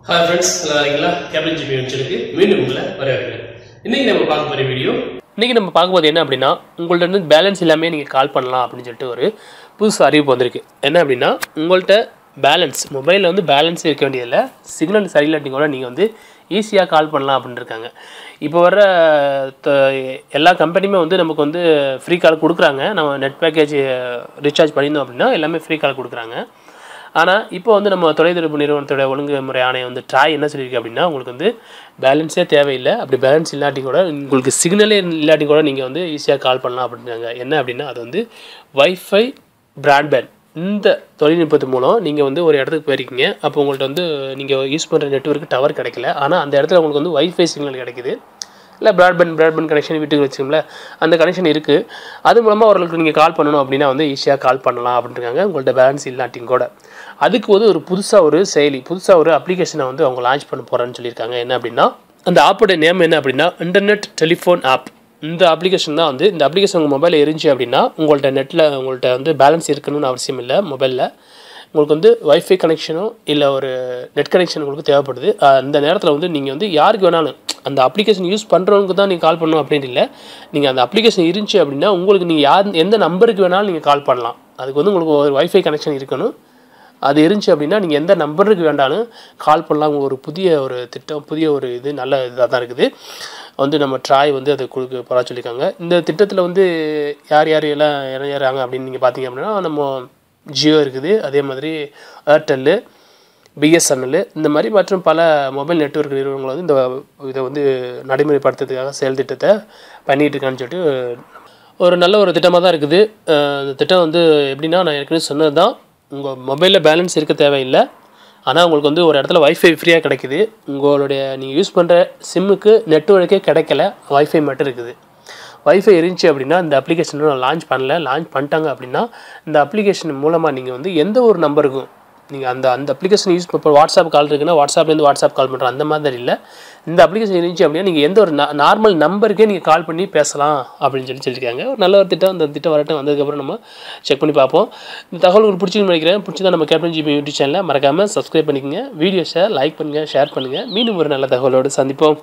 Hi friends, Airtel Geo சேனலுக்கு மீண்டும் உங்களை வரவேற்கிறேன். இன்னைக்கு நம்ம பார்க்க போற வீடியோ நம்ம பார்க்கும்போது என்ன அப்படினா உங்கள்ட்ட இருந்து பேலன்ஸ் இல்லாம நீங்க கால் பண்ணலாம் அப்படினு சொல்லிட்டு ஒரு புது அறிவிப்பு வந்திருக்கு. என்ன அப்படினா உங்கள்ட்ட பேலன்ஸ் மொபைல்ல வந்து பேலன்ஸ் இருக்க வேண்டியதில்லை, சிக்னல் சரியில்லாட்டி கூட நீங்க வந்து ஈஸியா கால் பண்ணலாம் அப்படினு இருக்காங்க. இப்போ வர எல்லா கம்பெனியுமே வந்து நமக்கு வந்து ஃப்ரீ கால் கொடுக்குறாங்க. நம்ம நெட் பேக்கேஜ் ரீசார்ஜ் பண்ணினோம் அப்படினா எல்லாமே ஃப்ரீ கால் கொடுக்குறாங்க. ஆனால் இப்போ வந்து நம்ம தொலைத்தொடர்பு நிறுவனத்தோட ஒழுங்குமுறை ஆணையம் வந்து ட்ராய் என்ன சொல்லியிருக்கு அப்படின்னா உங்களுக்கு வந்து பேலன்ஸே தேவையில்லை, அப்படி பேலன்ஸ் இல்லாட்டி கூட உங்களுக்கு சிக்னலே இல்லாட்டி கூட நீங்கள் வந்து ஈஸியாக கால் பண்ணலாம் அப்படின்றாங்க. என்ன அப்படின்னா அது வந்து வைஃபை பிராட்பேண்ட் இந்த தொழில்நுட்பத்து மூலம் நீங்கள் வந்து ஒரு இடத்துக்கு போயிருக்கீங்க. அப்போ உங்கள்கிட்ட வந்து நீங்கள் யூஸ் பண்ணுற நெட்வொர்க்கு டவர் கிடைக்கல, ஆனால் அந்த இடத்துல உங்களுக்கு வந்து வைஃபை சிக்னல் கிடைக்குது, இல்லை பிராட்பேண்ட் கனெக்ஷன் வீட்டுக்கு வச்சுக்கோங்கள அந்த கனெக்ஷன் இருக்குது. அது மூலமாக அவர்களுக்கு நீங்கள் கால் பண்ணணும் அப்படின்னா வந்து ஈஸியாக கால் பண்ணலாம் அப்படின்றாங்க உங்கள்கிட்ட பேலன்ஸ் இல்லாட்டியும் கூட. அதுக்கு வந்து ஒரு புதுசாக ஒரு செயலி, புதுசாக ஒரு அப்ளிகேஷனை வந்து அவங்க லான்ச் பண்ண போகிறேன்னு சொல்லியிருக்காங்க. என்ன அப்படின்னா அந்த ஆப்போட நேம் என்ன அப்படின்னா இன்டர்நெட் டெலிஃபோன் ஆப். இந்த அப்ளிகேஷன் தான் வந்து இந்த அப்ளிகேஷன் உங்கள் மொபைலில் இருந்துச்சு அப்படின்னா உங்கள்கிட்ட வந்து பேலன்ஸ் இருக்கணும்னு அவசியம் இல்லை. மொபைலில் உங்களுக்கு வந்து வைஃபை கனெக்ஷனோ இல்லை ஒரு நெட் கனெக்ஷன் உங்களுக்கு தேவைப்படுது. அந்த நேரத்தில் வந்து நீங்கள் வந்து யாருக்கு வேணாலும் அந்த அப்ளிகேஷன் யூஸ் பண்ணுறவங்களுக்கு தான் நீங்கள் கால் பண்ணணும் அப்படின்னு இல்லை. நீங்கள் அந்த அப்ளிகேஷன் இருந்துச்சு அப்படின்னா உங்களுக்கு நீங்கள் எந்த நம்பருக்கு வேணாலும் நீங்கள் கால் பண்ணலாம். அதுக்கு வந்து உங்களுக்கு ஒரு வைஃபை கனெக்ஷன் இருக்கணும். அது இருந்துச்சு அப்படின்னா நீங்கள் எந்த நம்பருக்கு வேண்டாலும் கால் பண்ணலாம். ஒரு புதிய ஒரு திட்டம், புதிய ஒரு இது நல்ல இதாக தான் இருக்குது. வந்து நம்ம ட்ராய் வந்து அதை கொடுக்க போகிறா சொல்லியிருக்காங்க. இந்த திட்டத்தில் வந்து யார் எல்லாம் இறங்குறாங்க அப்படின்னு நீங்கள் பார்த்தீங்க அப்படின்னா நம்ம ஜியோ இருக்குது, அதே மாதிரி ஏர்டெல்லு, பிஎஸ்என்எல், இந்த மாதிரி மற்றும் பல மொபைல் நெட்வொர்க் நிறுவனங்கள் வந்து இதை வந்து நடைமுறைப்படுத்துறதுக்காக செயல் திட்டத்தை பண்ணிகிட்டு இருக்கான்னு சொல்லிட்டு ஒரு நல்ல ஒரு திட்டமாக தான் இருக்குது. இந்த திட்டம் வந்து எப்படின்னா நான் ஏற்கனவே சொன்னது தான், உங்கள் மொபைலில் பேலன்ஸ் இருக்க தேவையில்லை, ஆனால் உங்களுக்கு வந்து ஒரு இடத்துல வைஃபை ஃப்ரீயாக கிடைக்குது. உங்களுடைய நீங்கள் யூஸ் பண்ணுற சிம்முக்கு நெட்வொர்க்கே கிடைக்கல, வைஃபை மட்டும் இருக்குது. வைஃபை இருந்துச்சு அப்படின்னா இந்த அப்ளிகேஷனை நான் லான்ச் பண்ணிட்டாங்க அப்படின்னா இந்த அப்ளிகேஷன் மூலமாக நீங்கள் வந்து எந்த ஒரு நம்பருக்கும் நீங்கள் அந்த அப்ளிகேஷன் யூஸ் இப்போ வாட்ஸ்அப் கால் இருக்குன்னா வாட்ஸ்அப்லேருந்து வாட்ஸ்அப் கால் பண்ணுற அந்த மாதிரி இல்லை. இந்த அப்ளிகேஷன் இருந்துச்சு அப்படின்னா நீங்கள் எந்த ஒரு நார்மல் நம்பருக்கே நீங்கள் கால் பண்ணி பேசலாம் அப்படின்னு சொல்லியிருக்காங்க. ஒரு நல்ல ஒரு திட்டம். இந்த திட்டம் வரட்டும், வந்ததுக்கப்புறம் நம்ம செக் பண்ணி பார்ப்போம். இந்த தகவல் உங்களுக்கு பிடிச்சின்னு நினைக்கிறேன். பிடிச்சதான் நம்ம கேப்டன் ஜிபி யூடியூப் சேனலை மறக்காமல் சப்ஸ்கிரைப் பண்ணிக்கோங்க. வீடியோஸை லைக் பண்ணுங்கள், ஷேர் பண்ணுங்கள். மீண்டும் ஒரு நல்ல தகவலோடு சந்திப்போம்.